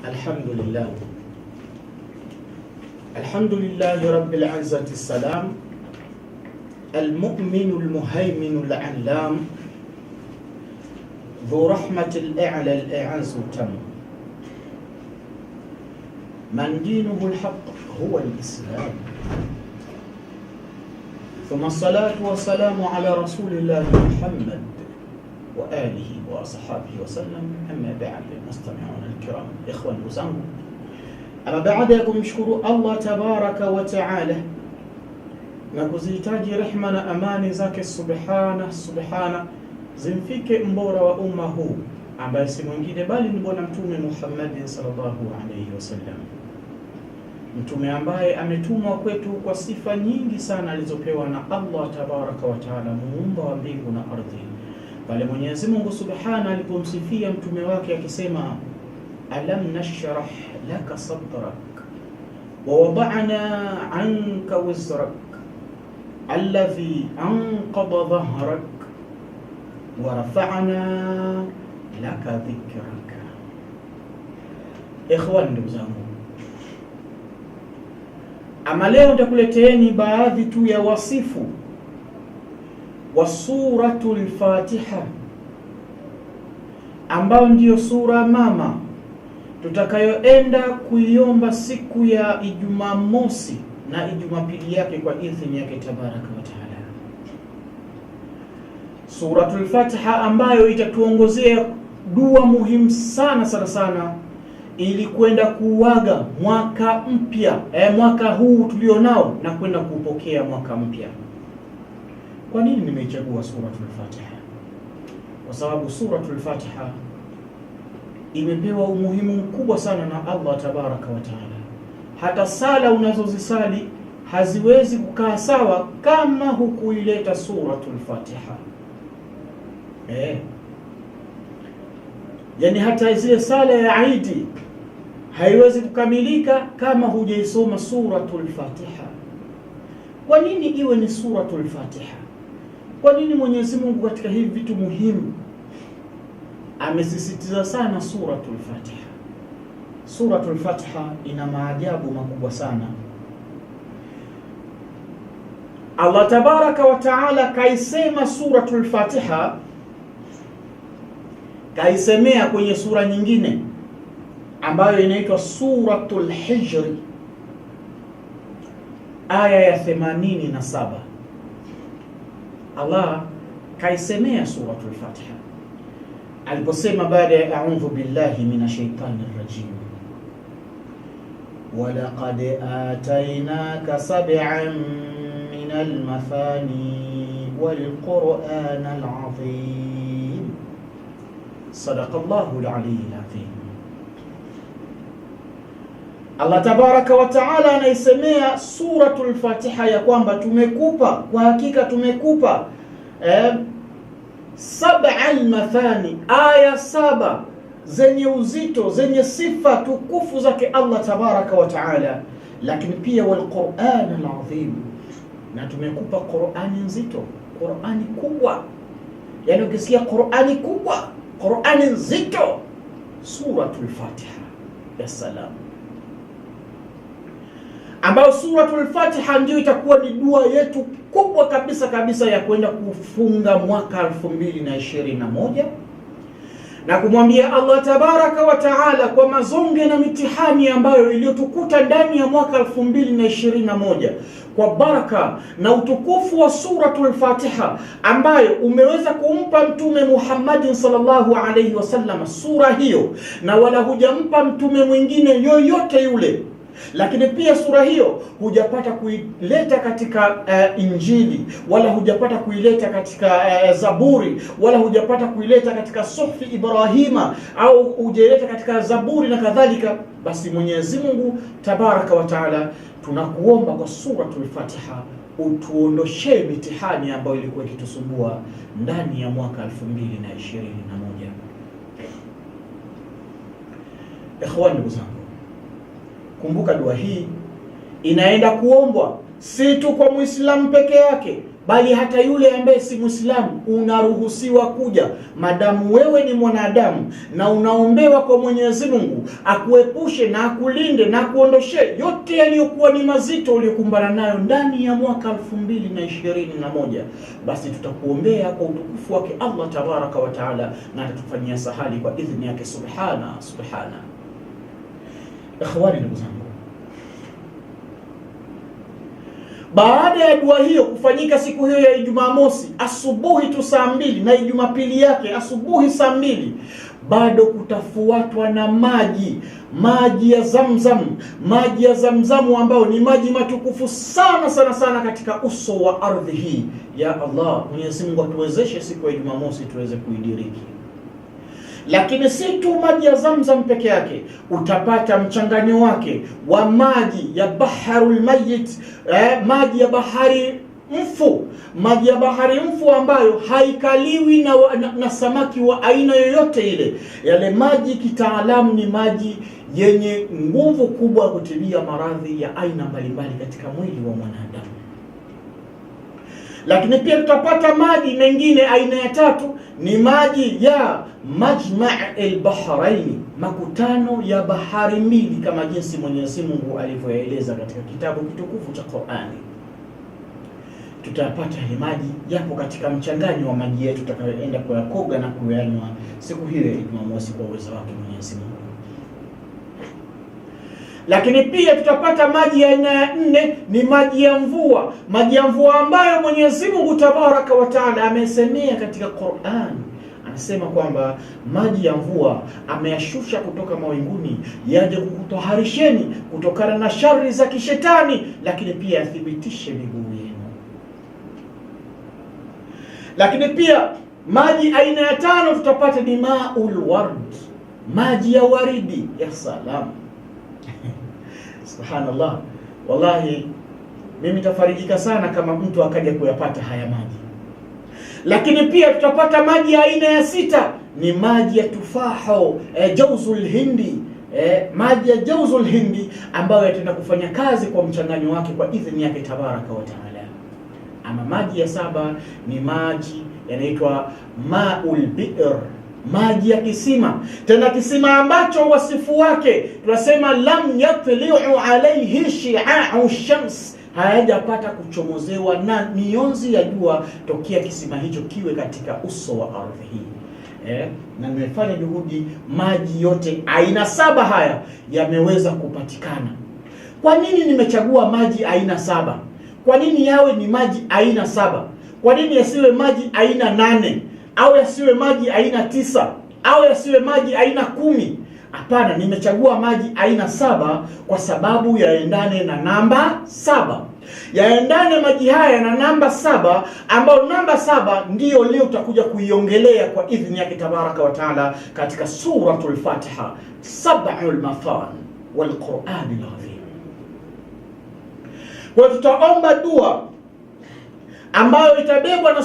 الحمد لله رب العزة السلام المؤمن المهيمن العلام ذو رحمة الأعلى الأعز تم من دينه الحق هو الإسلام ثم الصلاة والسلام على رسول الله محمد وآله وصحابه وسلم. أما بعد المستمعون الكرام إخوان وزنgu, ama baada ya kumshukuru Allah tabaraka wa taala na kuzihitaji rehma na amani zake subhana zimfike mbora wa umma huu ambaye si mwingine bali ni bwana mtume Muhammad sallallahu alayhi wasallam, mtume ambaye ametumwa kwetu kwa sifa nyingi sana alizopewa na Allah tabaraka wa taala, muumba wa mbingu na ardhi. Pale Mwenyezi Mungu subhana alipomsifia mtume wake akisema, alam nashrah laka sadrak wa wada'na anka wizrak alladhi anqadha dhahrak wa rafa'na laka dhikraka. Ikhwan, ndugu zangu, ama leo nitakuleteeni baadhi tu ya wasifu wa suratul Fatiha, ambao ndiyo sura mama tutakayoenda kuiomba siku ya Ijumaa mosi na Jumapili yake kwa idhini yake tabaraka wa taala. Suratul Fatiha ambayo itatuongozea dua muhimu sana ili kwenda kuuaga mwaka mpya, mwaka huu tulionao na kwenda kupokea mwaka mpya. Kwa nini nimeichagua suratul Fatiha? Kwa sababu suratul Fatiha imepewa umuhimu mkubwa sana na Allah tabaraka wa taala. Hata sala unazozisali haziwezi kukaa sawa kama hukuileta suratul Fatiha. Yani hata zile sala ya Eid haiwezi kukamilika kama hujaisoma suratul Fatiha. Kwa nini iwe ni suratul Fatiha? Kwa nini Mwenyezi Mungu katika hivi vitu muhimu amesisitiza sana suratul Fatiha? Suratul Fatiha ina maajabu makubwa sana. Allah tabaraka wa taala kaisema suratul Fatiha, kaisemea kwenye sura nyingine ambayo inaitwa suratul Hijri, aya ya 87. Allah kaisemea suratul Fatiha aliposema baada ya a'udhu billahi minash shaitanir rajim, wa laqad atainaka sab'an minal mathani wal qur'anal azim. Sadaqallahu al-aliyyil azim. Allah tabaraka wa taala anaisemea suratul Fatiha ya kwamba tumekupa, kwa hakika tumekupa sab'al mathani, aya 7 zenye uzito, zenye sifa tukufu zake Allah tabaraka wa taala, lakini pia wal Qur'anal azim, na tumekupa Qur'ani nzito, Qur'ani kubwa. Yani ukisikia Qur'ani kubwa, Qur'ani nzito, suratul Fatiha. Ya salam, ambayo suratul Fatiha ndio itakuwa ni dua yetu kubwa kabisa ya kwenda kufunga mwaka 2021 na kumwambia Allah tabaraka wa taala kwa mazonge na mitihani ambayo iliyotukuta ndani ya mwaka 2021, kwa baraka na utukufu wa suratul Fatiha ambayo umeweza kumpa mtume Muhammad sallallahu alayhi wasallam sura hiyo, na wala hujampa mtume mwingine yoyote yule. Lakini pia sura hiyo hujapata kuileta katika Injili, wala hujapata kuileta katika Zaburi, wala hujapata kuileta katika Suhfi Ibrahima, au hujaileta katika Zaburi na kadhalika. Basi Mwenyezi Mungu tabaraka wa taala, tunakuomba kwa suratul Fatiha utuondoshee mitihani ambayo ilikuwa ikitusumbua ndani ya mwaka 2021. Ikhwani, ndugu zangu, kumbuka dua hii inaenda kuombwa si tu kwa Muislamu peke yake, bali hata yule ambaye si Muislamu unaruhusiwa kuja, madamu wewe ni mwanadamu na unaombewa kwa Mwenyezi Mungu akuepushe na akulinde na kuondoshe yote yaliyokuwa ni mazito uliyokumbana nayo ndani ya mwaka 2021. Basi tutakuombea kwa utukufu wake Allah tabaraka wa taala, na atatufanyia sahali kwa idhni yake subhana. Ikhwani, ndugu zangu, baada ya dua hiyo kufanyika siku hiyo ya Ijumaa mosi asubuhi tu saa 2 na Jumapili yake asubuhi saa 2, bado kutafuatwa na maji ya Zamzam ambayo ni maji matukufu sana katika uso wa ardhi hii. Ya Allah, Mwenyezi Mungu atuwezeshe siku ya Ijumaa mosi tuweze kuidiriki. Lakini si tu maji ya Zamzam peke yake, utapata mchanganyo wake wa maji ya Baharul Mayyit, maji ya bahari mfu ambayo haikaliwi na samaki wa aina yoyote ile. Yale maji kitaalamu ni maji yenye nguvu kubwa kutibia maradhi ya aina mbalimbali katika mwili wa mwanadamu. Lakini pia tutapata maji mengine aina ya tatu, ni maji ya Majma' al-Bahrain, makutano ya bahari mbili, kama jinsi Mwenyezi Mungu alivyoeleza katika kitabu kitukufu cha Qur'ani. Tutapata hii maji yapo katika mchanganyo wa maji yetu tutakayoenda kuyakoga na kuyanywa siku hiyo ya Jumamosi kwa uwezo wake Mwenyezi Mungu. Lakini pia tutapata maji ya aina ya 4, ni maji ya mvua ambayo Mwenyezi Mungu tabaraka wa taala amesemea katika Qur'an. Anasema kwamba maji ya mvua ameyashusha kutoka mawinguni yaje kukutoharisheni kutokana na shari za kishetani, lakini pia athibitishe miguu yenu. Lakini pia maji aina ya 5 tutapata ni ma'ul ward, maji ya waridi. Ya salam. Subhanallah, wallahi mimi tafarijika sana kama mtu akaja kuyapata haya maji. Lakini pia tutapata maji ya aina ya 6, ni maji ya tufaho, Jawzul Hindi, maji ya Jawzul Hindi ambayo yataenda kufanya kazi kwa mchanganyo wake kwa idhini yake tabaraka wa taala. Ama maji ya 7 ni maji yanaitwa Ma'ul Bi'r, maji ya kisima, tena kisima ambacho wasifu wake tunasema lam yatli'u alayhi shi'a'u shams, hayajapata kuchomozewa na mionzi ya jua tokea kisima hicho kiwe katika uso wa ardhi hii. Na nimefanya juhudi, maji yote aina 7 haya yameweza kupatikana. Kwa nini nimechagua maji aina 7? Kwa nini yawe ni maji aina 7? Kwa nini yasiwe maji aina 8 au yasiwe maji aina 9 au yasiwe maji aina 10? Hapana, nimechagua maji aina 7 kwa sababu yaendane na namba 7. Yaendane maji haya na namba 7, ambayo namba 7 ndiyo leo utakuja kuiongelea kwa idhini yake tabaraka wa taala katika suratul Fatiha, sab'ul mafan wal Qur'anil azim. Kwa tutaomba dua ambayo itabebwa na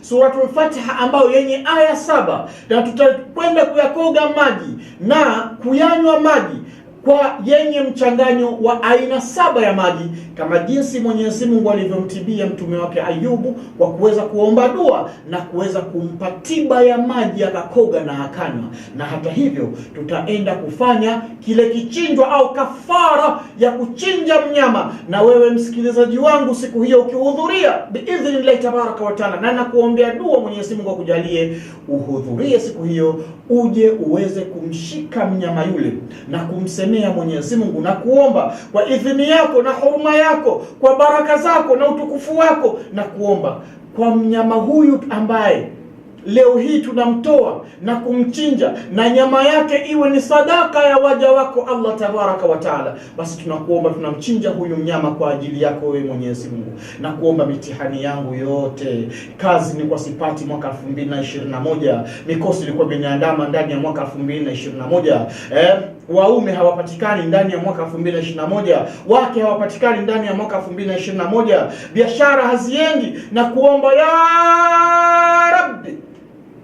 suratul Fatiha ambayo yenye aya 7, na tutakwenda kuyakoga maji na kuyanywa maji kwa yenye mchanganyo wa aina 7 ya maji, kama jinsi Mwenyezi Mungu alivyomtibia mtume wake Ayubu kwa kuweza kuomba dua na kuweza kumpa tiba ya maji akakoga na akanywa. Na hata hivyo tutaenda kufanya kile kichinjwa au kafara ya kuchinja mnyama, na wewe msikilizaji wangu siku hiyo ukihudhuria biidhnillahi tabaraka wa taala, na nakuombea dua Mwenyezi Mungu akujalie uhudhurie siku hiyo, uje uweze kumshika mnyama yule na kumsemea Mwenyezi Mungu na kuomba kwa idhini yako na huruma yako, kwa baraka zako na utukufu wako, na kuomba kwa mnyama huyu ambaye leo hii tunamtoa na kumchinja na nyama yake iwe ni sadaka ya waja wako Allah tabaraka wa taala. Basi tunakuomba, tunamchinja huyu mnyama kwa ajili yako wewe Mwenyezi Mungu, na kuomba mitihani yangu yote, kazi ni kwa sipati mwaka 2021, mikosi ilikuwa imeniandama ndani ya mwaka 2021, waume hawapatikani ndani ya mwaka 2021, wake hawapatikani ndani ya mwaka 2021, biashara haziendi, na kuomba ya Rabbi,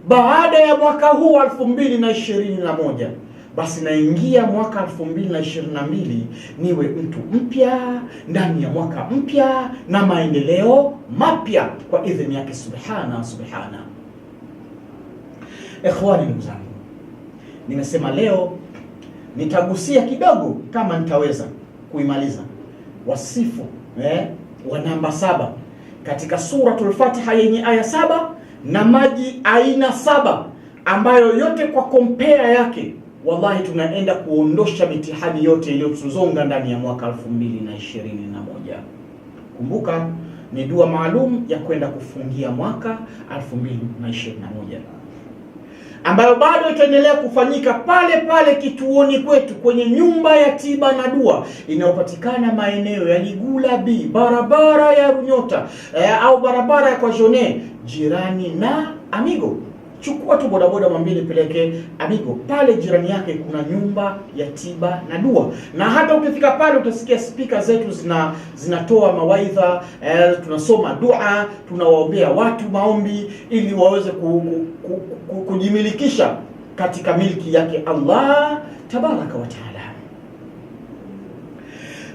baada ya mwaka huu 2021 basi naingia mwaka 2022 niwe mtu mpya ndani ya mwaka mpya na maendeleo mapya kwa idhini yake subhana. Ikhwani, ndugu zangu, nimesema leo nitagusia kidogo kama nitaweza kuimaliza wasifu wa namba 7 katika suratul Fatiha yenye aya 7 na maji aina 7 ambayo yote kwa compare yake wallahi tunaenda kuondosha mitihani yote iliyotuzonga ndani ya mwaka 2021. Kumbuka ni dua maalum ya kwenda kufungia mwaka 2021 ambayo bado itaendelea kufanyika pale pale kituoni kwetu kwenye nyumba ya tiba na dua inayopatikana maeneo ya Ligula B, barabara ya Runyota au barabara ya kwa Jone, jirani na Amigo. Chukua tu bodaboda mwambie nipeleke Amigo. Pale jirani yake kuna nyumba ya tiba na dua. Na hata ukifika pale utasikia speaker zetu zinatoa mawaidha, tunasoma dua, tunawaombea watu maombi ili waweze kujimilikisha katika milki yake Allah tabaraka wa taala.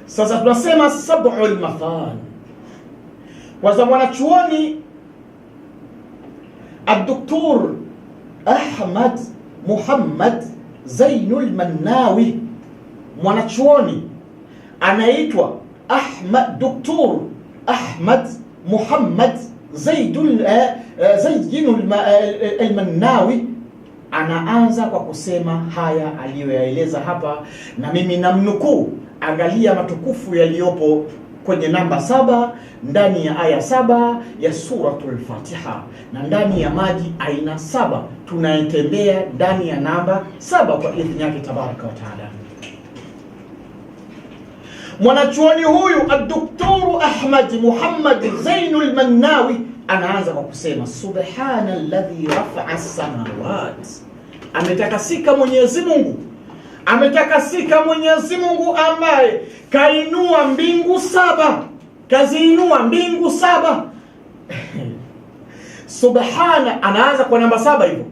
Sasa tunasema sab'ul mathani. Kwa mwanachuoni الدكتور أحمد محمد زين المناوي, mwanachuoni anaitwa Dr. Ahmad Muhammad Zain al-Mannawi, anaanza kwa kusema haya aliyoyaeleza hapa, na mimi namnukuu. Angalia matukufu yaliyopo kwenye namba 7 ndani ya aya 7 ya suratul Fatiha, na ndani ya maji aina 7 tunayetembea ndani ya namba 7 kwa idhini yake tabaraka wa taala. Mwanachuoni huyu Dr. Ahmad Muhammad Zain al-Mannawi anaanza kwa kusema subhana alladhi rafa'a as-samawati, ametakasika Mwenyezi Mungu, ametakasika Mwenyezi Mungu ambaye kainua mbingu 7, kaziinua mbingu 7. Subhana, anaanza kwa namba 7 hivyo.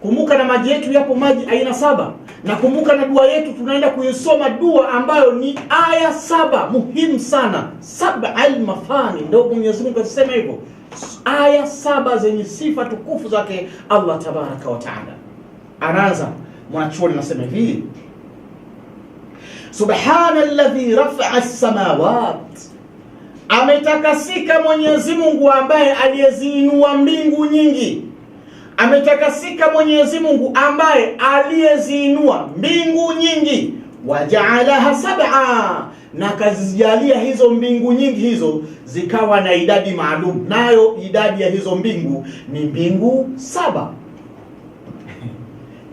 Kumbuka na maji yetu yapo maji aina 7, na kumbuka na dua yetu tunaenda kuisoma dua ambayo ni aya 7 muhimu sana. 7 al-mathani ndio Mwenyezi Mungu anasema hivyo, aya 7 zenye sifa tukufu zake Allah tabaraka wa taala. Anaanza mwanachuoni anasema hivi, subhana alladhi rafa'a as-samawati, ametakasika Mwenyezi Mungu ambaye aliyeziinua mbingu nyingi. Ametakasika Mwenyezi Mungu ambaye aliyeziinua mbingu nyingi. Waja'alaha 7, na kazijalia hizo mbingu nyingi hizo zikawa na idadi maalum, nayo idadi ya hizo mbingu ni mbingu 7.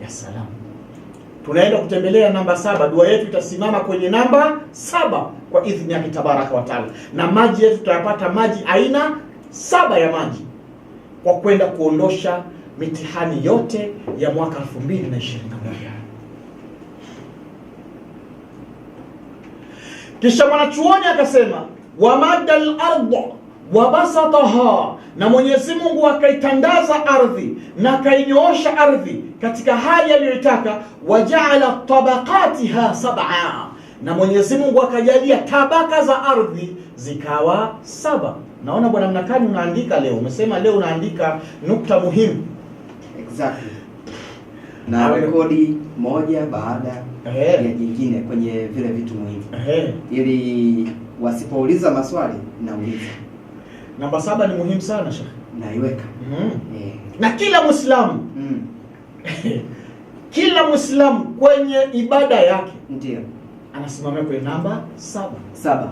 Ya salam, tunaenda kutembelea namba 7. Dua yetu itasimama kwenye namba 7 kwa idhini yake tabaraka wa taala, na maji yetu tutayapata maji aina 7 ya maji kwa kwenda kuondosha mitihani yote ya mwaka 2021. Kisha mwanachuoni akasema wamada al-ardh wa basataha, na Mwenyezi Mungu akaitandaza ardhi na akainyoosha ardhi katika hali aliyoitaka. Waja'ala tabaqatiha 7, na Mwenyezi Mungu akajalia tabaka za ardhi zikawa 7. Naona bwana Mnakani unaandika leo, umesema leo unaandika nukta muhimu. Exactly. Na rekodi moja baada ya nyingine kwenye vile vitu muhimu. Ili wasipouliza maswali nauliza. Namba 7 ni muhimu sana Sheikh. Naiweka. Na kila Muislamu kila Muislamu kwenye ibada yake ndio anasimamia kwenye namba 7.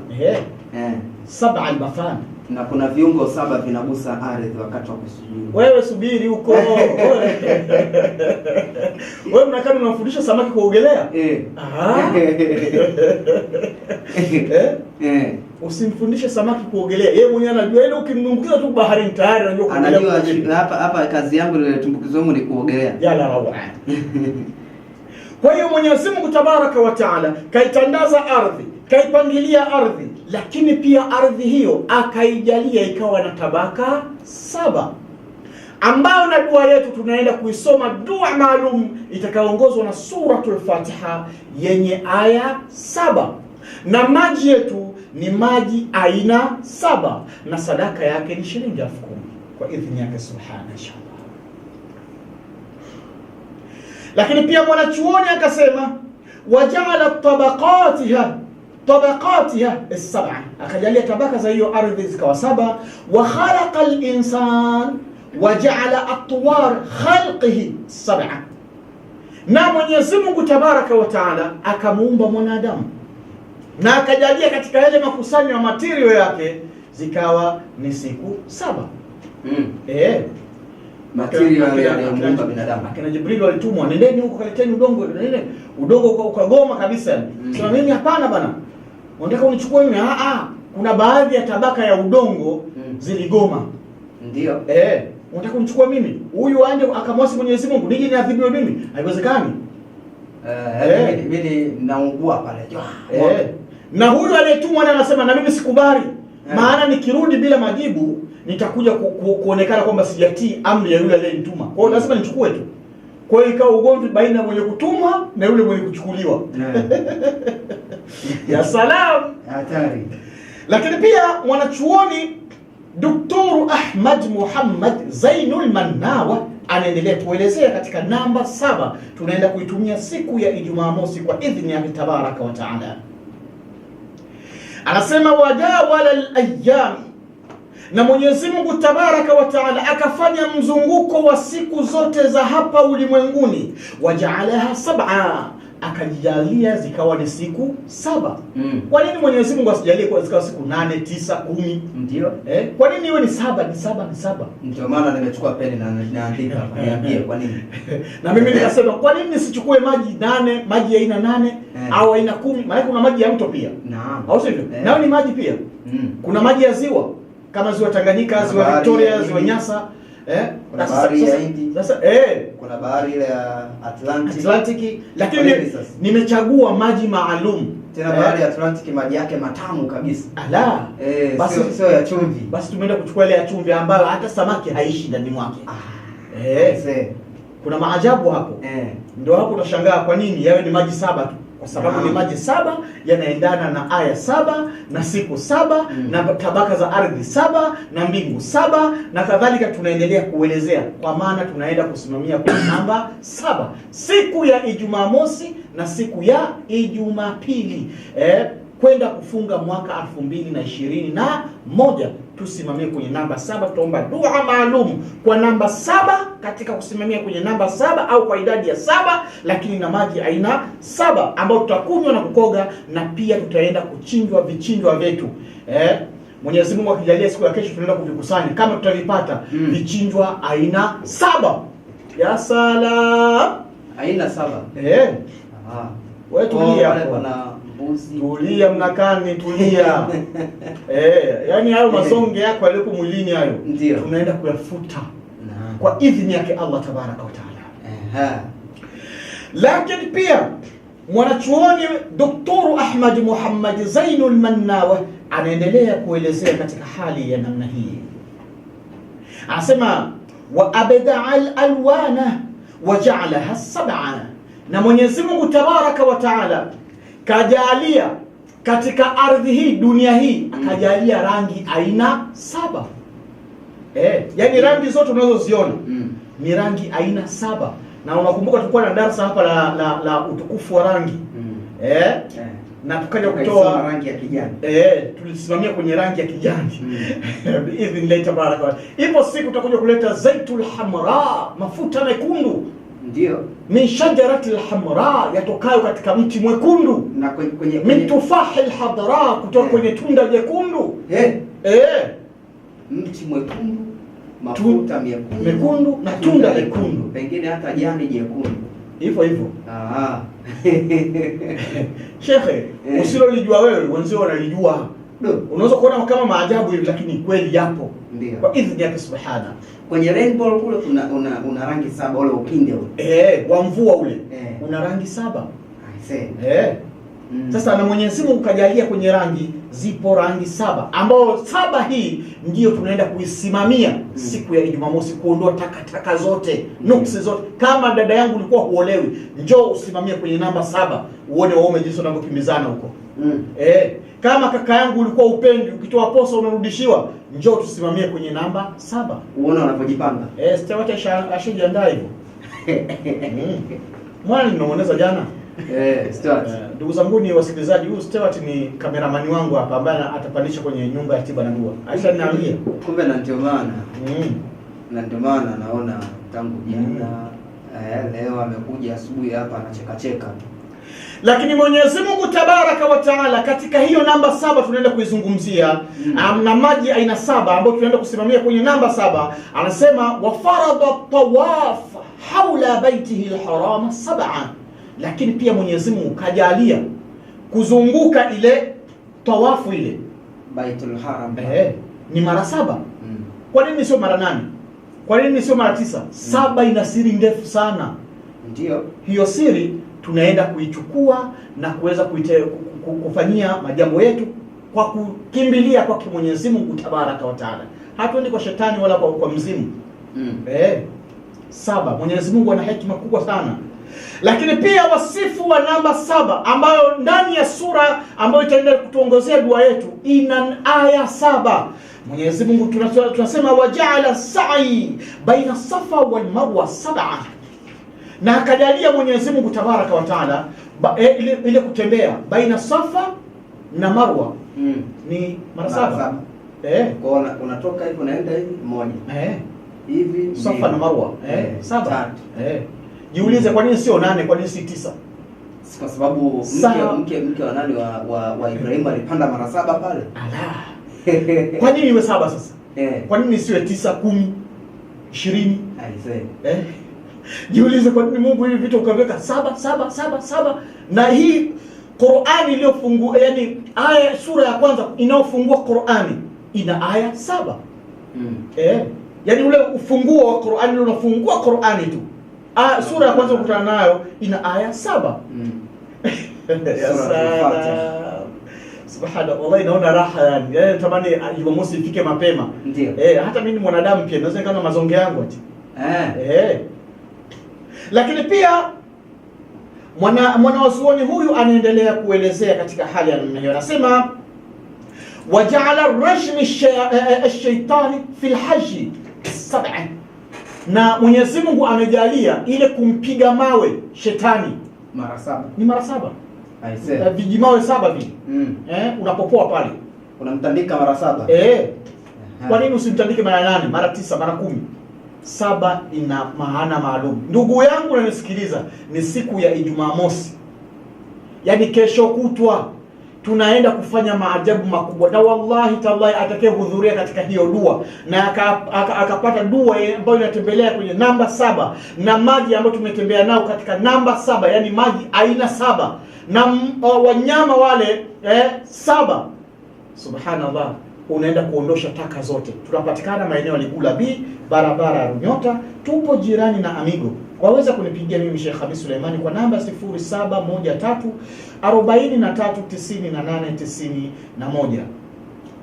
7 al-mathani. Na kuna viungo 7 vinagusa ardhi wakati wa kusujudu. Wewe subiri huko. Wewe Mnakani unafundisha samaki kuogelea? Usimfundishe samaki kuogelea. Yeye mwenyewe anajua, ile ukimnumbukiza tu baharini tayari anajua kuogelea. Anajua hapa kazi yangu ile tumbukizo wangu ni kuogelea. Yala rawa. Kwa hiyo Mwenyezi Mungu tabaraka wa taala kaitandaza ardhi, kaipangilia ardhi, lakini pia ardhi hiyo akaijalia ikawa na tabaka 7. ambao na dua yetu tunaenda kuisoma dua maalum itakayoongozwa na suratul Fatiha yenye aya 7, na maji yetu ni maji aina 7, na sadaka yake ni shilingi 10,000 kwa idhini yake subhanahu inshallah. Lakini pia mwanachuoni akasema waja'ala tabaqatiha as-sab'a, akajalia tabaka za hiyo ardhi zikawa 7. Wa khalaqa al-insan waja'ala atwar khalqihi 7, na Mwenyezi Mungu Tabaraka wa Taala akamuumba mwanadamu na akajalia katika yale makusanyo ya material yake zikawa ni siku 7. Material ya binadamu. Akina Jibril walitumwa, nendeni huko kaleteni udongo, udongo ukagoma kabisa. Sema mimi hapana bana, unataka unichukue mimi? Kuna baadhi ya tabaka ya udongo ziligoma. Ndio. Unataka unichukue mimi? Huyu aende akamwasi Mwenyezi Mungu, nije niadhibiwe mimi? Haiwezekani. Mimi naungua pale. Na huyu aliyetumwa naye anasema na mimi sikubali. Maana nikirudi bila majibu nitakuja kuonekana kwamba sijatii amri ya yule aliyenituma. Kwa hiyo lazima nichukue tu. Kwa hiyo ikawa ugomvi baina ya mwenye kutumwa na yule mwenye kuchukuliwa. Ya salam, hatari. Lakini pia mwanachuoni Dr. Ahmad Muhammad Zainul Mannawa anaendelea kuelezea katika namba 7 tunaenda kuitumia siku ya Ijumaa mosi kwa idhini ya Tabaraka wa Taala. Anasema wajawala al-ayyam, na Mwenyezi Mungu Tabaraka wa Taala akafanya mzunguko wa siku zote za hapa ulimwenguni, wajaalaha 7, akajalia zikawa ni siku 7. Kwa nini Mwenyezi Mungu asijalie kwa zikawa siku 8, 9, 10? Ndio. Kwa nini iwe ni 7? Ni 7, ni 7. Ndio maana nimechukua peni na naandika hapa. Niambie kwa nini? Na mimi nikasema kwa nini nisichukue maji 8, maji ya aina 8 au aina 10? Maana kuna maji ya mto pia. Naam. Au sivyo? Nao ni maji pia. Kuna maji ya ziwa kama ziwa Tanganyika, ziwa Victoria, ziwa Nyasa. Kuna bahari ya Hindi. Sasa kuna bahari ile ya Atlantic, lakini nimechagua maji maalum. Tena bahari ya Atlantic maji yake matamu kabisa. Ala. Basi sio ya chumvi. Basi tumeenda kuchukua ile ya chumvi ambayo hata samaki haishi ndani mwake. Kuna maajabu hapo. Ndio hapo utashangaa kwa nini yawe ni maji 7 tu. Kwa sababu ni maji 7 yanaendana na aya 7 na siku 7 na tabaka za ardhi 7 na mbingu 7 na kadhalika. Tunaendelea kuelezea kwa maana tunaenda kusimamia kwa namba 7, siku ya Ijumaa mosi na siku ya Ijumaa pili, kwenda kufunga mwaka 2021. Tusimamie kwenye namba 7. Tutaomba dua maalum kwa namba 7 katika kusimamia kwenye namba 7 au kwa idadi ya 7, lakini na maji aina 7 ambao tutakunywa na kukoga, na pia tutaenda kuchinjwa vichinjwa vyetu. Mwenyezi Mungu akijalia siku ya kesho tunaenda kuvikusanya kama tutavipata vichinjwa aina 7. Ya salam, aina 7. Wewe tulia hapo. Tulia mnakani, tulia. Yani hayo masonge yako yaliyo mwilini hayo tunaenda kuyafuta kwa idhini yake Allah Tabaraka wa Taala. Lakini pia mwanachuoni Dr. Ahmad Muhammad Zainul Mannawa anaendelea kuelezea katika hali ya namna hii. Anasema wa abda al-alwana wa ja'alaha 7, na Mwenyezi Mungu Tabaraka wa Taala kajalia katika ardhi hii, dunia hii, akajalia rangi aina 7. Yani rangi zote unazoziona ni rangi aina 7. Na unakumbuka tulikuwa na darasa hapa la utukufu wa rangi. Na tukaja kutoa rangi ya kijani. Tulisimamia kwenye rangi ya kijani. Biidhnillah tabaraka. Ipo siku tutakuja kuleta zaitul hamra, mafuta mekundu. Ndio. Min shajaratil hamra, yatokayo katika mti mwekundu. Na kwenye min tufahil hadra, kutoka kwenye tunda jekundu. Mti mwekundu, mafuta mekundu na tunda jekundu. Pengine hata jani jekundu. Hivyo. Shekhe, usilolijua wewe wenzao wanalijua. Unaweza kuona kama maajabu hivi, lakini kweli yapo. Ndio. Kwa idhini yake subhana. Kwenye rainbow kule una rangi 7 ule upinde ule. Wa mvua ule. Una rangi 7. I say. Sasa na Mwenyezi Mungu kajalia kwenye rangi, zipo rangi 7 ambao 7 hii ndio tunaenda kuisimamia siku ya Jumamosi, kuondoa takataka zote, nuksi zote. Kama dada yangu ulikuwa huolewi, njoo usimamie kwenye namba 7 uone waume jinsi wanavyokimbizana huko. Kama kaka yangu ulikuwa upendi, ukitoa posa unarudishiwa, njoo tusimamie kwenye namba 7 uone wanapojipanga. Stewart ashajiandaa hivyo. Mwana nimemuoneza jana. Stewart. Ndugu zangu ni wasikilizaji, huyu Stewart ni kameramani wangu hapa ambaye atapandisha kwenye nyumba ya tiba na dua. Aisha niambia. Kumbe na ndio maana. Na ndio maana naona tangu jana leo amekuja asubuhi hapa anacheka. Lakini Mwenyezi Mungu Tabaraka wa Taala katika hiyo namba 7 tunaenda kuizungumzia na maji aina 7 ambayo tunaenda kusimamia kwenye namba 7. Anasema wa farada tawaf haula baitihi alharam 7. Lakini pia Mwenyezi Mungu kajalia kuzunguka ile tawafu ile Baitul Haram ni mara 7. Kwa nini sio mara 8? Kwa nini sio mara 9? 7 ina siri ndefu sana. Ndio. Hiyo siri tunaenda kuichukua na kuweza kufanyia majambo yetu kwa kukimbilia kwa Mwenyezi Mungu Tabaraka wa Taala. Hatuendi kwa shetani wala kwa mzimu. 7. Mwenyezi Mungu ana hekima kubwa sana. Lakini pia wasifu wa namba 7 ambayo ndani ya sura ambayo itaenda kutuongozea dua yetu ina aya 7. Mwenyezi Mungu tunasema waja'ala sa'i baina Safa wal Marwa 7. Na akajalia Mwenyezi Mungu Tabaraka wa Taala ile kutembea baina Safa na Marwa ni mara 7. Kwa unatoka hivi unaenda hivi moja. Hivi Safa na Marwa 7. Jiulize kwa nini sio 8, kwa nini si 9? Kwa sababu mke wa nani wa Ibrahim alipanda mara 7 pale. Kwa nini iwe 7 sasa? Kwa nini siwe 9, 10, 20? Jiulize kwa nini Mungu hivi vitu ukaweka 7. Na hii Qur'ani iliyofungua, yani aya sura ya kwanza inaofungua Qur'ani ina aya 7. Yani ule ufunguo wa Qur'ani unafungua Qur'ani tu. Sura ya kwanza ukutana nayo ina aya 7. Subhanallah, wallahi naona raha yani. Natamani Jumamosi ifike mapema. Ndio. Hata mimi mwanadamu pia naweza kama mazonge yangu ati. Lakini pia mwanazuoni huyu anaendelea kuelezea katika hali ya namna hiyo. Anasema waja'ala rajmi ash-shaytani fil hajj 7. Na Mwenyezi Mungu amejalia ile kumpiga mawe shetani mara 7. Ni mara 7. Vijimawe 7 vile. Unapopoa pale unamtandika mara 7. Kwa nini usimtandike mara 8, mara 9, mara 10? 7 ina maana maalum. Ndugu yangu unanisikiliza, ni siku ya Jumamosi. Yaani kesho kutwa tunaenda kufanya maajabu makubwa. Na wallahi tallahi atakayehudhuria katika hiyo dua na akapata dua ambayo inatembelea kwenye namba 7 na maji ambayo tumetembea nao katika namba 7, yani maji aina 7 na wanyama wale 7. Subhanallah, unaenda kuondosha taka zote. Tunapatikana maeneo ya Ligula B, barabara ya Runyota, tupo jirani na Amigo. Waweza kunipigia mimi Sheikh Khamis Suleimani kwa namba 0713 43 98 91.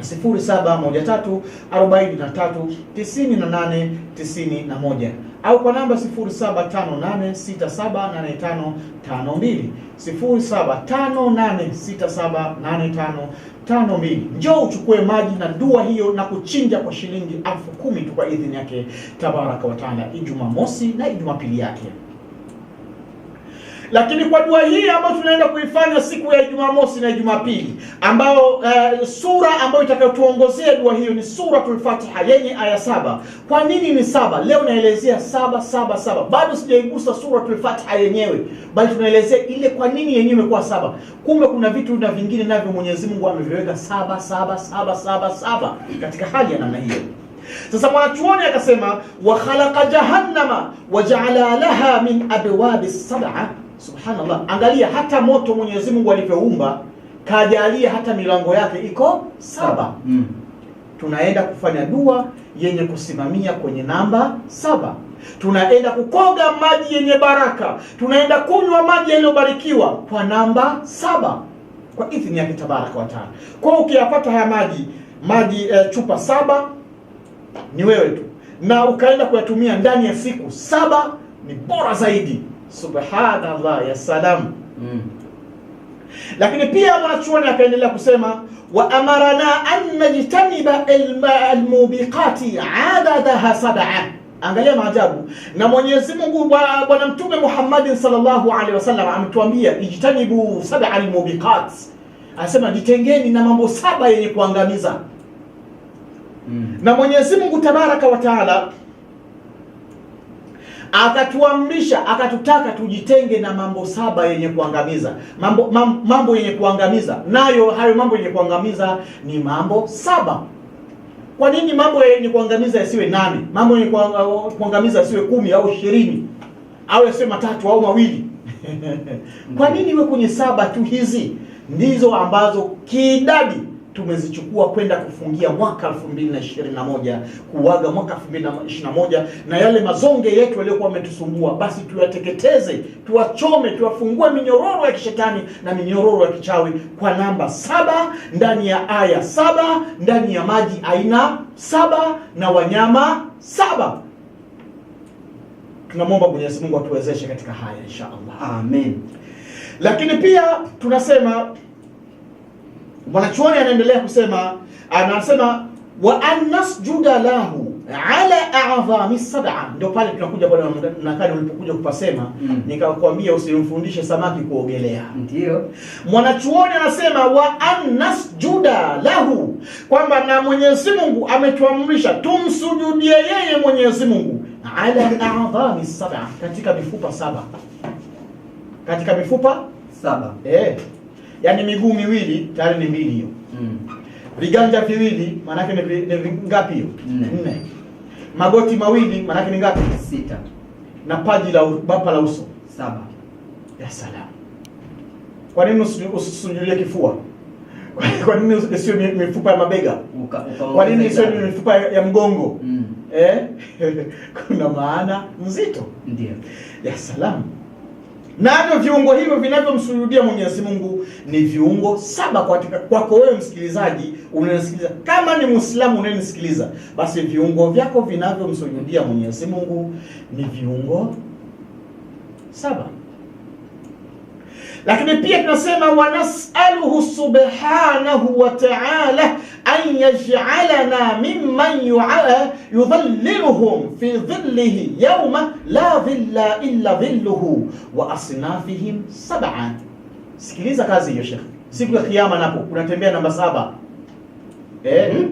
0713 43 98 91 au kwa namba 0758678552 0758678552. Njoo uchukue maji na dua hiyo na kuchinja kwa shilingi 10,000 tu kwa idhini yake Tabaraka wa Taala, Jumamosi na Jumapili yake. Lakini kwa dua hii ambayo tunaenda kuifanya siku ya Jumamosi na Jumapili, ambao sura ambayo itakayotuongozea dua hiyo ni Suratul Fatiha yenye aya 7. Kwa nini ni 7? Leo naelezea 7. Bado sijaigusa Suratul Fatiha yenyewe, bali tunaelezea ile kwa nini yenyewe imekuwa 7. Kumbe kuna vitu na vingine navyo Mwenyezi Mungu ameviweka 7 katika hali ya namna hiyo. Sasa mwanachuoni akasema wa khalaqa jahannama wa ja'ala laha min abwabi 7. Subhanallah, angalia hata moto Mwenyezi Mungu alivyoumba kajalia hata milango yake iko 7. Tunaenda kufanya dua yenye kusimamia kwenye namba 7. Tunaenda kukoga maji yenye baraka, tunaenda kunywa maji yaliyobarikiwa kwa namba 7. kwa idhini yake tabaraka wa taala. Kwa ukiyapata haya maji chupa 7 ni wewe tu, na ukaenda kuyatumia ndani ya siku 7 ni bora zaidi. Subhanallah, ya salam. Lakini pia mwanachuoni akaendelea kusema, wa amarana an najtaniba almubiqati adadaha 7. Angalia maajabu. Na Mwenyezi Mungu Bwana Mtume Muhammad sallallahu alaihi wasallam ametuambia ijtanibu 7 almubiqat, anasema jitengeni na mambo 7 yenye kuangamiza. Na Mwenyezi Mungu tabaraka wa taala akatuamrisha, akatutaka tujitenge na mambo 7 yenye kuangamiza. Mambo yenye kuangamiza, nayo hayo mambo yenye kuangamiza ni mambo 7. Kwa nini mambo yenye kuangamiza yasiwe 8? Mambo yenye kuangamiza yasiwe 10 au 20 au yasiwe 3 au 2? Kwa nini iwe kwenye 7 tu? Hizi ndizo ambazo kiidadi tumezichukua kwenda kufungia mwaka 2021, kuaga mwaka 2021, na yale mazonge yetu yaliyokuwa yametusumbua basi tuyateketeze, tuwachome, tuwafungue minyororo ya kishetani na minyororo ya kichawi kwa namba 7, ndani ya aya 7, ndani ya maji aina 7 na wanyama 7. Tunamwomba Mwenyezi Mungu atuwezeshe katika haya insha Allah. Amen. Lakini pia tunasema, mwanachuoni anaendelea kusema, anasema wa an nasjuda lahu ala a'dhami 7. Ndio pale tunakuja pale nakali ulipokuja kupasema, nikakwambia usimfundishe samaki kuogelea. Ndio mwanachuoni anasema wa an nasjuda lahu, kwamba na Mwenyezi Mungu ametuamrisha tumsujudie yeye Mwenyezi Mungu ala a'dhami 7, katika mifupa 7, katika mifupa 7. Yaani miguu miwili tayari ni 2 hiyo. Viganja viwili maana yake ni ngapi hiyo? 4. Magoti mawili maana yake ni ngapi? 6. Na paji la bapa la uso 7. Ya salam. Kwa nini usisujulie kifua? Kwa nini sio mifupa ya mabega? Kwa nini sio mifupa ya mgongo? Kuna maana nzito. Ndio. Ya salam. Navyo viungo hivyo vinavyomsujudia Mwenyezi Mungu ni viungo 7 kwako wewe msikilizaji unanisikiliza. Kama ni Muislamu unanisikiliza, basi viungo vyako vinavyomsujudia Mwenyezi Mungu ni viungo 7. Lakini pia tunasema wa nas'aluhu subhanahu wa ta'ala an yaj'alana mimman yudhilluhum fi dhillihi yawma la dhilla illa dhilluhu wa asnafihim 7. Sikiliza kazi hiyo Sheikh. Siku ya kiyama napo unatembea namba 7.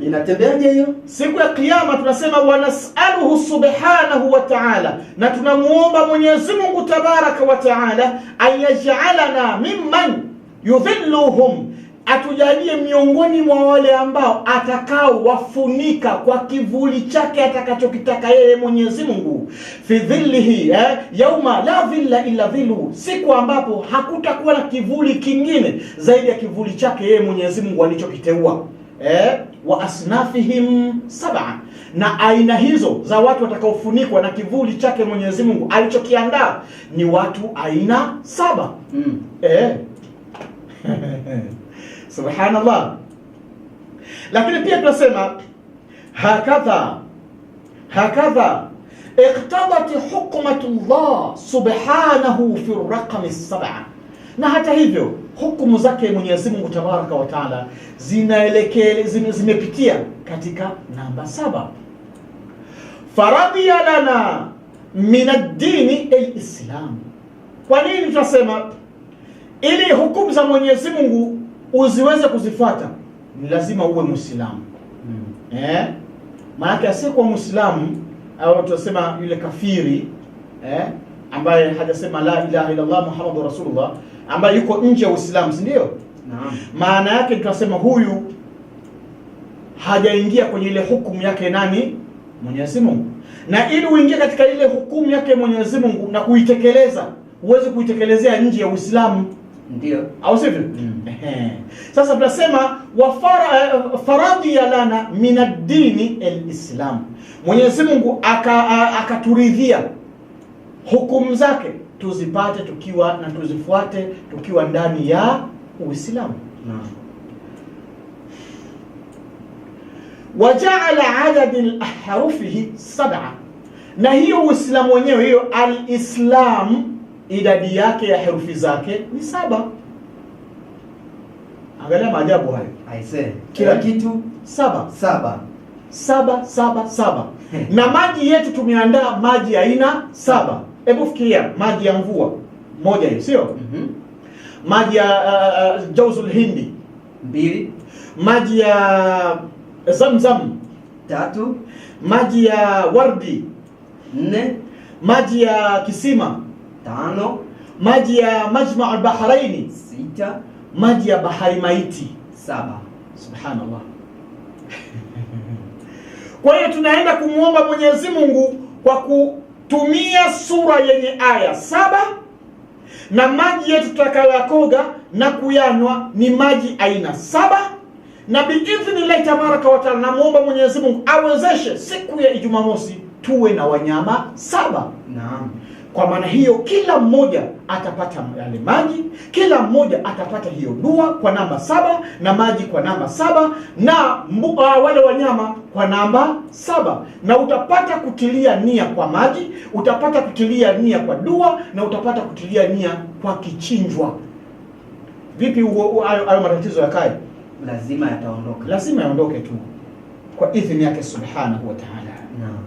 Inatembeaje hiyo? Siku ya kiyama tunasema wa nas'aluhu subhanahu wa ta'ala, na tunamuomba Mwenyezi Mungu tabaraka wa ta'ala ayaj'alana mimman yudhilluhum, atujalie miongoni mwa wale ambao atakao wafunika kwa kivuli chake atakachokitaka yeye Mwenyezi Mungu, fi dhillihi yauma la dhilla illa dhilluhu, siku ambapo hakutakuwa na kivuli kingine zaidi ya kivuli chake yeye Mwenyezi Mungu alichokiteua. Wa asnafihim 7, na aina hizo za watu watakaofunikwa na kivuli chake Mwenyezi Mungu alichokiandaa ni watu aina 7. Subhanallah. Lakini pia tunasema hakadha iqtadat hukmatullah subhanahu fi raqami 7, na hata hivyo hukumu zake Mwenyezi Mungu tabaraka wa taala zimepitia katika namba 7. Faradhiya lana min ad-dini al-islam. Kwa nini tunasema ili hukumu za Mwenyezi Mungu uziweze kuzifuata ni lazima uwe Muislamu? Maana asiyekuwa Muislamu au tunasema yule kafiri ambaye hajasema la ilaha illa Allah Muhammadur Rasulullah, ambaye yuko nje ya Uislamu, si ndio? Naam. Maana yake tunasema huyu hajaingia kwenye ile hukumu yake nani? Mwenyezi Mungu. Na ili uingie katika ile hukumu yake Mwenyezi Mungu na kuitekeleza, uweze kuitekelezea nje ya Uislamu, ndio au sivyo? Sasa tunasema faradhiya lana min ad-dini al-islam, Mwenyezi Mungu akaturidhia hukumu zake tuzipate tukiwa na tuzifuate tukiwa ndani ya Uislamu. Naam. Wajaala adadi ahrufihi 7, na hiyo Uislamu wenyewe, hiyo al-Islam, idadi yake ya herufi zake ni 7. Angalia maajabu hayo. Aise, Kila kitu 7. 7. Na maji yetu tumeandaa maji aina 7. Hebu fikiria, maji ya mvua moja hiyo, sio? Maji ya Jawzul Hindi 2, maji ya Zamzam 3, maji ya Wardi 4, maji ya Kisima 5, maji ya Majma' al-Bahraini 6, maji ya Bahari Maiti 7. Subhanallah. Kwa hiyo tunaenda kumwomba Mwenyezi Mungu kwa kutumia sura yenye aya 7, na maji yetu tutakayoyakoga na kuyanywa ni maji aina 7, na biidhnillahi tabaraka wa taala namuomba Mwenyezi Mungu awezeshe siku ya Ijumamosi tuwe na wanyama 7. Naam. Kwa maana hiyo kila mmoja atapata yale maji, kila mmoja atapata hiyo dua kwa namba 7 na maji kwa namba 7 na wale wanyama kwa namba 7, na utapata kutilia nia kwa maji, utapata kutilia nia kwa dua, na utapata kutilia nia kwa kichinjwa. Vipi hayo matatizo yakae? Lazima yataondoka. Lazima yaondoke tu kwa idhini yake subhanahu wa ta'ala. Naam.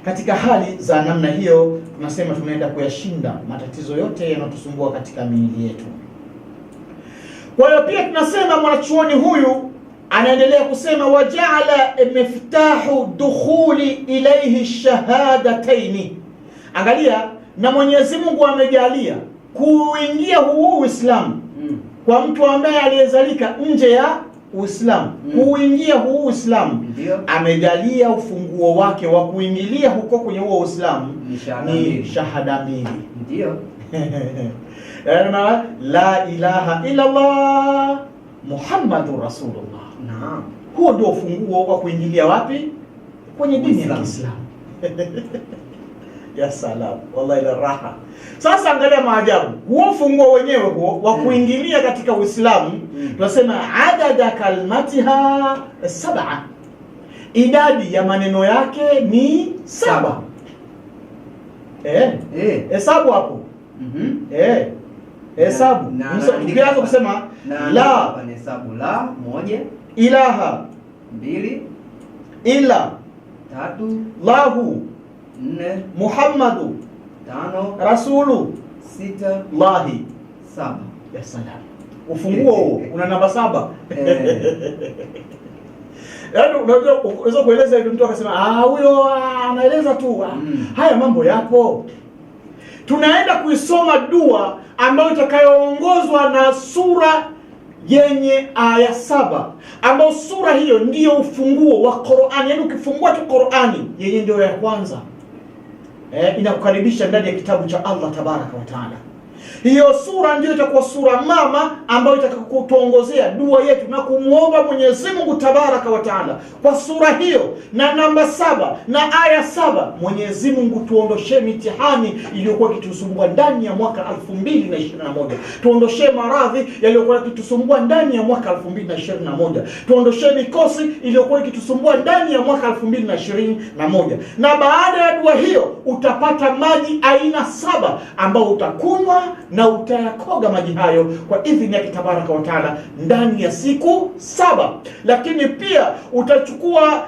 Katika hali za namna hiyo tunasema tunaenda kuyashinda matatizo yote yanayotusumbua katika miili yetu. Kwa hiyo pia tunasema mwanachuoni huyu anaendelea kusema wajaala miftahu dukhuli ilayhi shahadataini. Angalia, na Mwenyezi Mungu amejalia kuingia huu Uislamu kwa mtu ambaye aliyezalika nje ya Uislamu, kuingia huu Uislamu, amejalia ufunguo wake wa kuingilia huko kwenye huo Uislamu ni shahada mbili. Ndio. La ilaha illa Allah Muhammadur Rasulullah. Naam. Huo ndio ufunguo wa kuingilia wapi? Kwenye dini ya Kiislamu. Ya salam, wallahi la raha. Sasa angalia maajabu. Huo funguo wenyewe huo wa kuingilia katika Uislamu, tunasema adada kalmatiha 7. Idadi ya maneno yake ni 7. Hesabu hapo. Hesabu. Ukianza kusema la, hesabu la 1, ilaha 2, illa 3, lahu 4, Muhammadu 5, rasulu 6, lahi 7. Ya salam. Ufunguo huo una namba 7. Yaani unaweza kueleza hivi, mtu akasema huyo anaeleza tu. Haya mambo yapo. Tunaenda kuisoma dua ambayo itakayoongozwa na sura yenye aya 7, ambayo sura hiyo ndiyo ufunguo wa Qur'ani. Yaani ukifungua tu Qur'ani yenye ndio ya kwanza inakukaribisha ndani ya kitabu cha Allah tabaraka wa taala. Hiyo sura ndio itakuwa sura mama ambayo itakayotuongozea dua yetu na kumuomba Mwenyezi Mungu tabaraka wa taala kwa sura hiyo na namba 7 na aya 7. Mwenyezi Mungu tuondoshe mitihani iliyokuwa ikitusumbua ndani ya mwaka 2021. Tuondoshe maradhi yaliyokuwa yakitusumbua ndani ya mwaka 2021. Tuondoshe mikosi iliyokuwa ikitusumbua ndani ya mwaka 2021. Na baada ya dua hiyo utapata maji aina 7 ambao utakunywa na utayakoga maji hayo kwa idhini yake tabaraka wa taala ndani ya siku 7. Lakini pia utachukua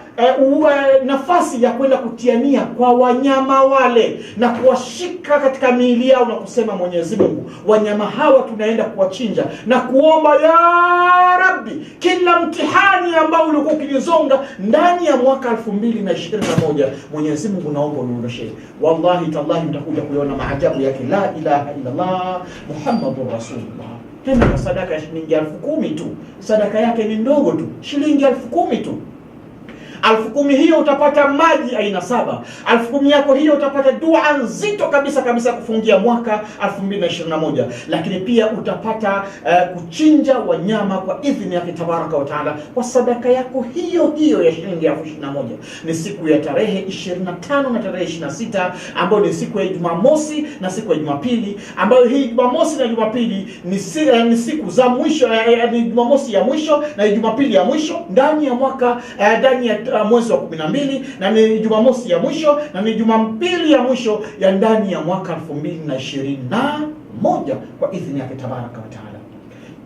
nafasi ya kwenda kutiania kwa wanyama wale na kuwashika katika miili yao na kusema, Mwenyezi Mungu, wanyama hawa tunaenda kuwachinja na kuomba ya Rabbi, kila mtihani ambao ulikuwa ukinizonga ndani ya mwaka 2021, Mwenyezi Mungu naomba uniondoshe. Wallahi tallahi mtakuja kuiona maajabu yake. La ilaha illa Allah Muhammadur Rasulullah. Tena kwa sadaka ya shilingi 10,000 tu. Sadaka yake ni ndogo tu, shilingi 10,000 tu. 10,000 hiyo utapata maji aina 7. 10,000 yako hiyo utapata dua nzito kabisa kabisa kufungia mwaka 2021. Lakini pia utapata kuchinja wanyama kwa idhini yake tabaraka wa taala kwa sadaka yako hiyo hiyo ya shilingi 21,000. Ni siku ya tarehe 25 na tarehe 26, ambayo ni siku ya Jumamosi na siku ya Jumapili, ambayo hii Jumamosi na Jumapili ni siku za mwisho, ni Jumamosi ya mwisho na Jumapili ya mwisho ndani ya mwaka, ndani ya mwezi wa 12, na ni Jumamosi ya mwisho na ni Jumapili ya mwisho ya ndani ya mwaka 2021 kwa idhini yake tabaraka wa taala.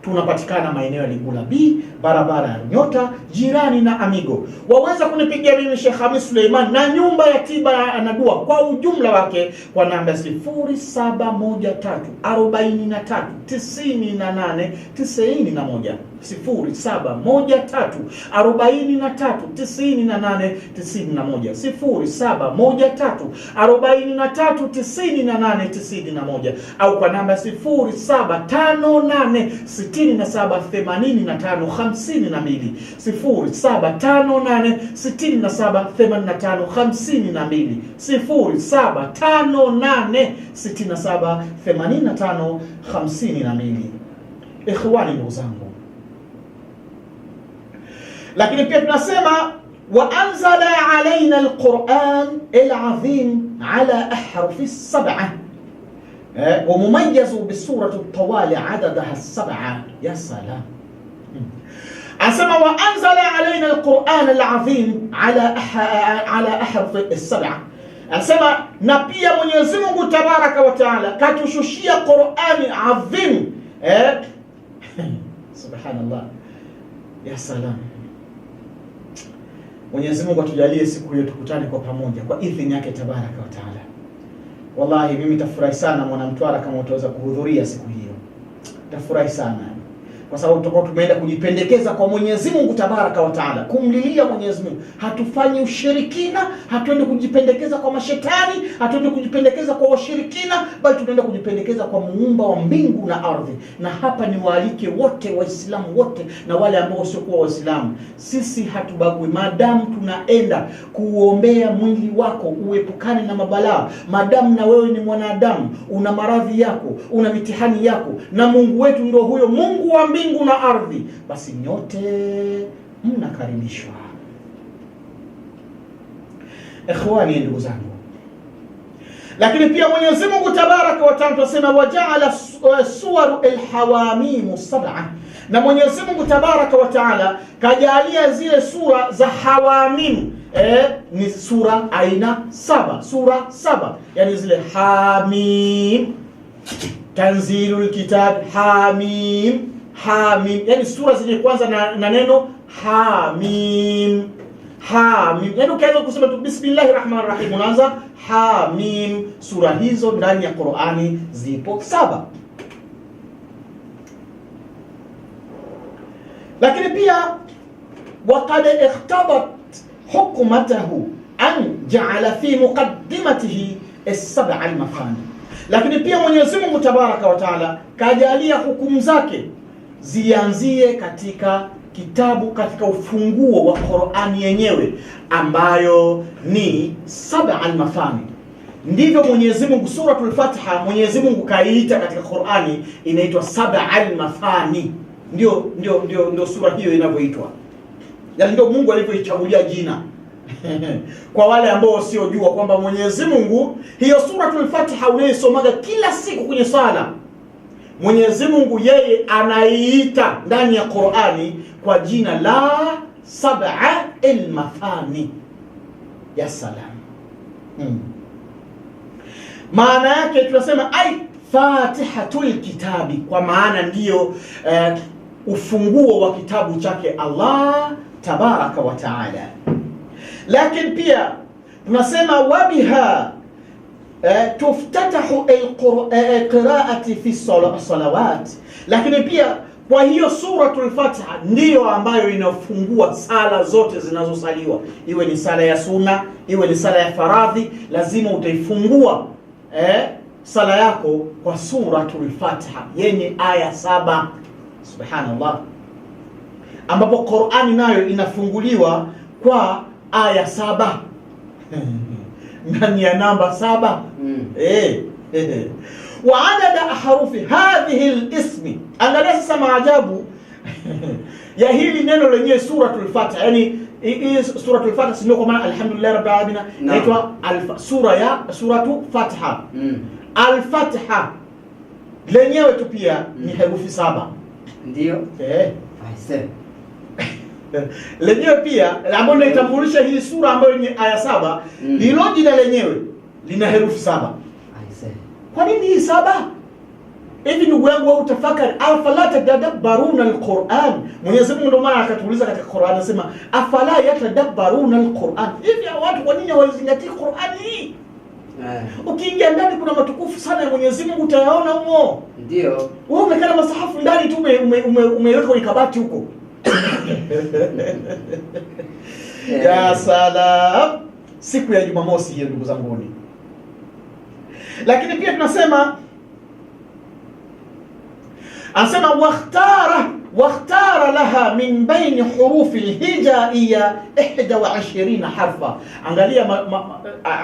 Tunapatikana maeneo ya Ligula B, barabara ya Nyota, jirani na Amigo. Waweza kunipigia mimi Sheikh Khamis Suleiman na nyumba ya tiba na dua kwa ujumla wake kwa namba 0713 43 98 91, 0713 43 98 91, 0713 43 98 91, au kwa namba 0758 67 85 52, 0758 67 85 52, 0758 67 85 52. Ikhwani, ndugu zangu, lakini pia tunasema wa anzala alaina alquran alazim ala ahrufi as-sab'a wa mumayyazu bisurati at-tawali adadaha as-sab'a. Ya salam. Anasema wa anzala alaina alquran alazim ala ahrufi as-sab'a. Anasema na pia Mwenyezi Mungu tabaraka wa taala katushushia Qur'ani azim. Subhanallah. Ya salam. Mwenyezi Mungu atujalie siku hiyo tukutane kwa pamoja kwa idhini yake tabaraka wa taala. Wallahi mimi tafurahi sana Mwanamtwara kama utaweza kuhudhuria siku hiyo. Tafurahi sana. Kwa sababu tutakuwa tumeenda kujipendekeza kwa Mwenyezi Mungu tabaraka wa taala, kumlilia Mwenyezi Mungu. Hatufanyi ushirikina, hatuendi kujipendekeza kwa mashetani, hatuendi kujipendekeza kwa washirikina, bali tunaenda kujipendekeza kwa muumba wa mbingu na ardhi. Na hapa ni waalike wote, Waislamu wote na wale ambao sio kwa Waislamu. Sisi hatubagui, madamu tunaenda kuombea mwili wako uepukane na mabalaa, madamu na wewe ni mwanadamu, una maradhi yako, una mitihani yako, na Mungu wetu ndio huyo Mungu wa mbingu na ardhi, basi nyote mnakaribishwa. Ikhwani, ndugu zangu, lakini pia Mwenyezi Mungu tabaraka wa taala tunasema waja'ala suwaru alhawamim sab'a, na Mwenyezi Mungu tabaraka wa taala kajalia zile sura za hawamim, ni sura aina 7, sura 7, yani zile hamim, tanzilul kitab, hamim, hamim, yani sura zenye kwanza na neno hamim. Hamim, yani ukianza kusema tu bismillahir rahmanir rahim unaanza hamim. Sura hizo ndani ya Qur'ani zipo 7. Lakini pia waqad ikhtabat hukmatahu an ja'ala fi muqaddimatihi as-sab'a al-mathani. Lakini pia Mwenyezi Mungu tabaraka wa taala kajalia hukumu zake zianzie katika kitabu, katika ufunguo wa Qur'ani yenyewe ambayo ni 7 al-mathani. Ndivyo Mwenyezi Mungu suratul Fatiha Mwenyezi Mungu kaiita katika Qur'ani, inaitwa 7 al-mathani. Ndio sura hiyo inavyoitwa. Yaani ndio Mungu alivyoichagulia jina. Kwa wale ambao wasiojua kwamba Mwenyezi Mungu hiyo suratul Fatiha unayosomaga kila siku kwenye sala, Mwenyezi Mungu yeye anaiita ndani ya Qur'ani kwa jina la 7 al-mathani. Ya salam. Maana yake tunasema ai Fatihatul kitabi, kwa maana ndiyo ufunguo wa kitabu chake Allah tabaraka wa taala. Lakini pia tunasema wabiha tuftatahu alqiraati fi salawat. Lakini pia kwa hiyo suratul Fatiha ndiyo ambayo inafungua sala zote zinazosaliwa, iwe ni sala ya sunna, iwe ni sala ya faradhi, lazima utaifungua sala yako kwa suratul Fatiha yenye aya 7. Subhanallah. Ambapo Qur'ani nayo inafunguliwa kwa aya 7 ndani ya namba 7. Wa adada harufi hadhihi al-ismi. Angalia sasa maajabu ya hili neno lenyewe suratul Fatiha. Yani hii suratul Fatiha sio kwa maana alhamdulillah rabbil alamin, inaitwa suratu Fatiha. Al-Fatiha lenyewe tu pia ni herufi 7. Ndio. Aise. Lenyewe pia ambalo linaitambulisha hii sura ambayo ni aya 7, hilo jina lenyewe lina herufi 7. Aise. Kwa nini hii 7? Hivi ndugu yangu wewe utafakari, afala tadabbaruna alquran. Mwenyezi Mungu ndio maana akatuuliza katika Qur'an, anasema afala yatadabbaruna alquran. Hivi watu kwa nini hawazingatii Qur'an hii? Ukiingia ndani kuna matukufu sana ya Mwenyezi Mungu utayaona humo. Ndio. Wewe umekaa masahafu ndani tu umeweka kwenye kabati huko. Ya salam. Siku ya Jumamosi hiyo ndugu zangu. Lakini pia tunasema anasema wakhtara laha min baini hurufi alhijaiya 21 harfa. Angalia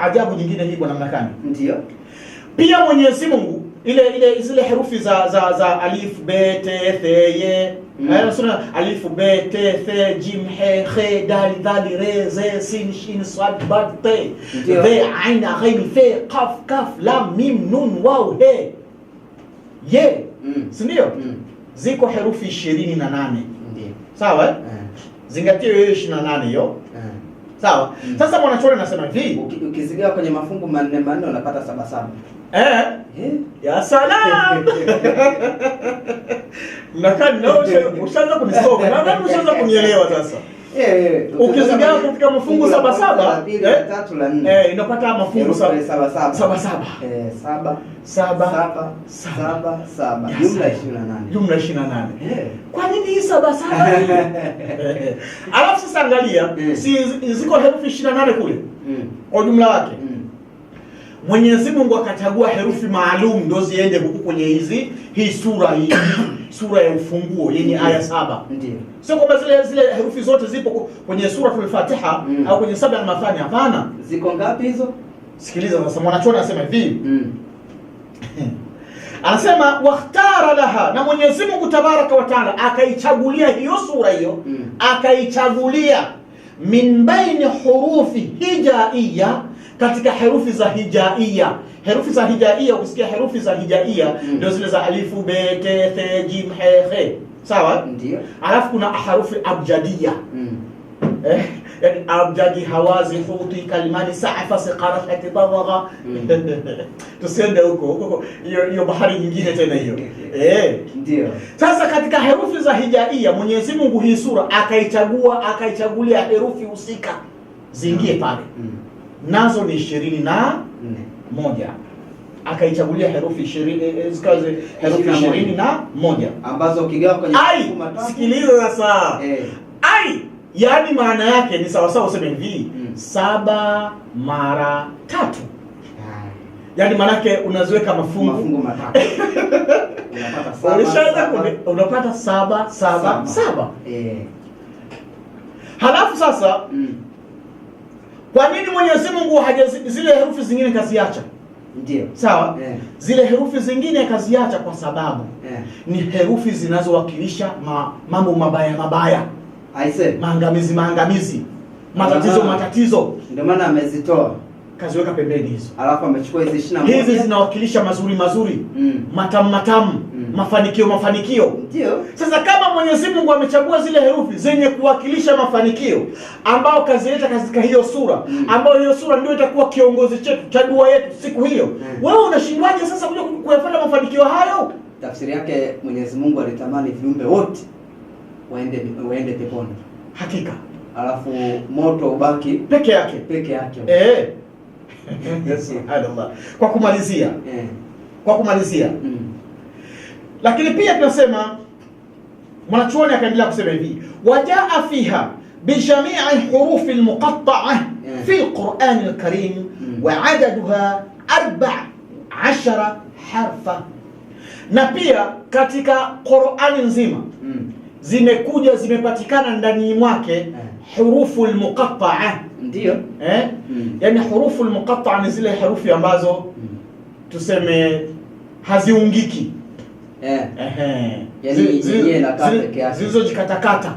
ajabu nyingine hii kwa namna gani? Ndio. Pia Mwenyezi Mungu zile herufi za alif be te the ye, alif be te the jim he khe dal dal re ze sin shin sad bad te ve ain ghain fe qaf kaf lam mim nun waw he ye. Sindio? Ziko herufi 28. Ndio. Sawa? Zingatia hiyo 28 hiyo. Sawa? Sasa mwanachuoni anasema hivi, ukizigawa kwenye mafungu manne unapata 77. Ya salam. Nakani nao ushaanza kunisoma. Na ushaanza kunielewa sasa. Ukizigawa katika mafungu 77, 3 na 4. inapata mafungu 77. 7 jumla 28. Kwa nini hii 77? Alafu sasa angalia, si ziko herufi 28 kule kwa jumla wake. Mwenyezi Mungu akachagua herufi maalum ndio ziende huku kwenye hii sura ya ufunguo yenye aya 7. Ndio. Sio kwamba zile herufi zote zipo kwenye suratul Fatiha au kwenye 7 al-Mathani, hapana. Ziko ngapi hizo? Sikiliza sasa, mwanachuoni anasema hivi. Anasema wakhtara laha, na Mwenyezi Mungu Tabaraka wa Taala akaichagulia hiyo sura hiyo, akaichagulia min baini hurufi hijaiya, katika herufi za hijaiya. Herufi za hijaiya, ukisikia herufi za hijaiya ndio zile za alifu be te the jim he khe. Sawa? Ndio. Alafu kuna harufi abjadiyya. Yani abjadi hawazi huti kalimani sa'fa siqarati baragha. Tusiende huko hiyo bahari nyingine tena hiyo. Ndio. Sasa katika herufi za hijaiya Mwenyezi Mungu hii sura akaichagulia herufi husika ziingie pale. Nazo ni 21. Akaichagulia herufi 20 herufi 21 ambazo ukigawa kwenye mafungu matatu. Sikiliza sasa. Yani maana yake ni sawa sawa useme hivi 7 mara 3. Yani maana yake unaziweka mafungu matatu. Unapata 7. Halafu sasa kwa nini Mwenyezi Mungu zile herufi zingine kaziacha? Ndio. Sawa? Zile herufi zingine kaziacha kwa sababu ni herufi zinazowakilisha mambo mabaya. Aise. Maangamizi. Matatizo. Ndio maana amezitoa. Kaziweka pembeni hizo. Alafu amechukua hizi 21. Hizi zinawakilisha mazuri. Matamu. Mafanikio. Ndio. Sasa kama Mwenyezi Mungu amechagua zile herufi zenye kuwakilisha mafanikio ambao kazileta katika hiyo sura, ambao hiyo sura ndio itakuwa kiongozi chetu cha dua yetu siku hiyo. Wewe unashindwaje sasa kuja kuyafanya mafanikio hayo? Tafsiri yake Mwenyezi Mungu alitamani viumbe wote waende peponi. Hakika. Alafu moto ubaki peke yake. Subhanallah. Kwa kumalizia. Lakini pia tunasema mwanachuoni akaendelea kusema hivi, wajaa fiha bijamii hurufi almuqatta'a fi alquran alkarim wa adaduha 14 harfa. Na pia katika Qur'ani nzima zimepatikana ndani mwake hurufu almuqatta'a Ndio. Yani hurufu al-muqatta'a ni zile herufi ambazo tuseme haziungiki. Yani yeye inakaa peke yake. Zilizojikatakata.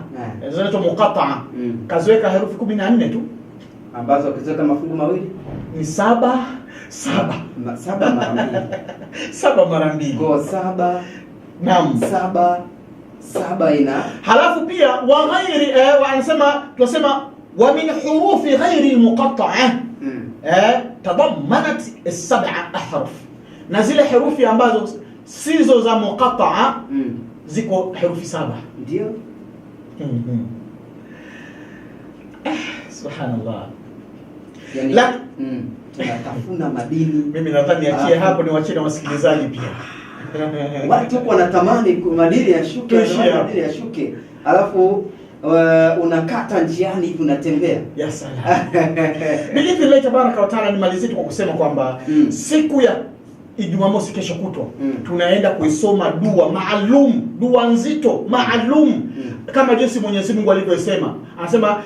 Zinaitwa muqatta'a. Kaziweka herufi 14 tu ambazo kiziweka mafungu mawili ni 7 mara mbili. 7 mara mbili. Kwa 7. Naam. 7 ina. Halafu pia wa ghairi wanasema tunasema wa min hurufi ghairi al-muqatta'a tadammanat as-7 ahruf. Na zile herufi ambazo sizo za muqatta'a ziko herufi 7. Ndio. Subhanallah. Yani tunatafuna madini. Mimi nadhani niachie hapo, niwaachie na wasikilizaji pia. Watu wanatamani madini yashuke, madini yashuke. Alafu unakata njiani hivi unatembea. Ya salam. Biidhnillah tabaraka wa taala, nimalizie kwa kusema kwamba siku ya Ijumamosi kesho kutwa tunaenda kuisoma dua maalum, dua nzito maalum kama jinsi Mwenyezi Mungu alivyosema. Anasema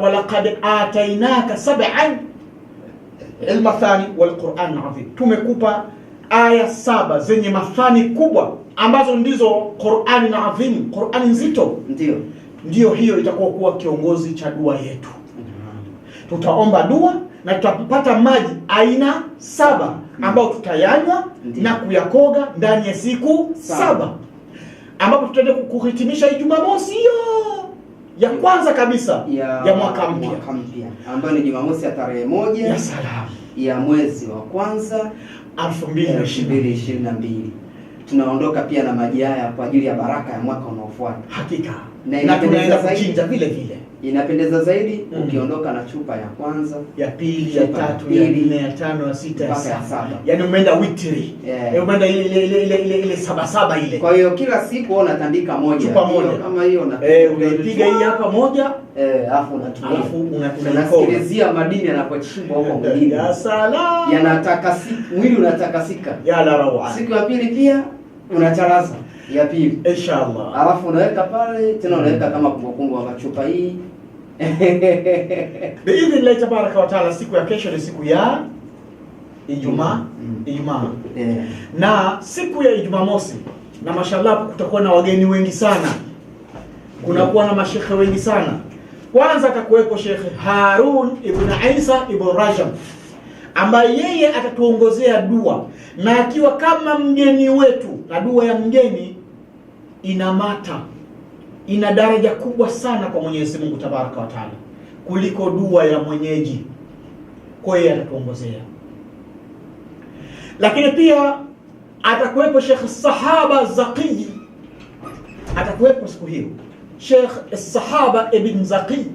walaqad atainaka sab'an al-mathani wal-Qur'an azim. Tumekupa aya 7 zenye mathani kubwa ambazo ndizo Qur'ani na adhim, Qur'ani nzito. Ndio hiyo itakuwa kuwa kiongozi cha dua yetu. Tutaomba dua na tutapata maji aina 7 ambao tutayanywa na kuyakoga ndani ya siku 7, ambapo tutaenda kuhitimisha Ijumamosi hiyo ya kwanza kabisa ya mwaka mpya ambayo ni Jumamosi ya tarehe 1 ya salam ya mwezi wa kwanza 2022. Tunaondoka pia na maji haya kwa ajili ya baraka ya mwaka unaofuata. Hakika. Na tunaenda kuchinja vile vile. Inapendeza zaidi ukiondoka na chupa ya kwanza, ya pili, ya 3, ya 4, ya 5, ya 6, ya 7. Yaani umeenda witri. Umeenda ile 7 ile. Kwa hiyo kila siku unatandika moja. Chupa moja kama hiyo unaipiga hii hapa moja, alafu unatumia. Alafu unasikilizia madini yanapochimbwa huko mwilini. Ya salam. Yanatakasika, mwili unatakasika. Ya la rawa. Siku ya pili pia unacharaza ya pili inshallah. Alafu unaweka pale tena unaweka kama kumbukumbu wa chupa hii. Biidhnillah tabaraka wa taala, siku ya kesho ni siku ya Ijumaa. Na siku ya Ijumamosi na mashallah kutakuwa na wageni wengi sana. Kunakuwa na mashekhe wengi sana. Kwanza atakuwepo Sheikh Harun ibn Isa ibn Rajab ambaye yeye atatuongozea dua na akiwa kama mgeni wetu, na dua ya mgeni ina daraja kubwa sana kwa Mwenyezi Mungu tabaraka wa taala kuliko dua ya mwenyeji. Kwa hiyo atatuongozea. Lakini pia atakuwepo Sheikh Sahaba Zaqi, atakuwepo siku hiyo. Sheikh Sahaba ibn Zaqi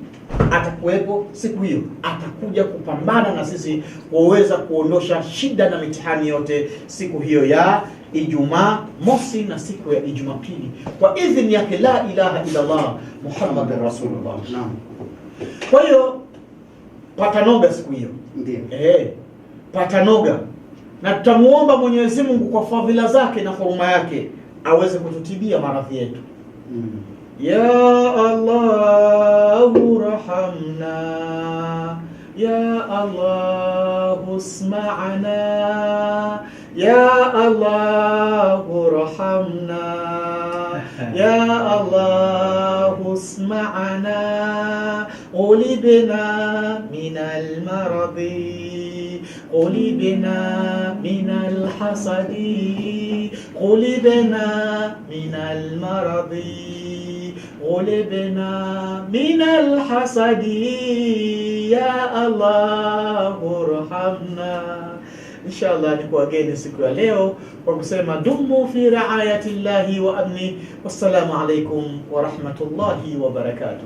atakuwepo siku hiyo, atakuja kupambana na sisi kuweza kuondosha shida na mitihani yote siku hiyo ya Ijumaa mosi na siku ya Ijumaa pili, kwa idhini yake la ilaha illa Allah Muhammadur Rasulullah. Naam. Kwa hiyo patanoga siku hiyo. Ndio. Patanoga, na tutamuomba Mwenyezi Mungu kwa fadhila zake na huruma yake aweze kututibia maradhi yetu. Ya Allah rahamna, ya Allah usma'na, ya Allah rahamna, ya Allah usma'na, qulibna min al-maradi, qulibna min al-hasadi, qulibna min al-maradi, غلبنا من الحسد يا الله ارحمنا. Inshallah ni kuageni siku ya leo kwa kusema dumu fi riayati llahi wa amni. Wassalamu alaikum wa rahmatullahi wa barakatuh.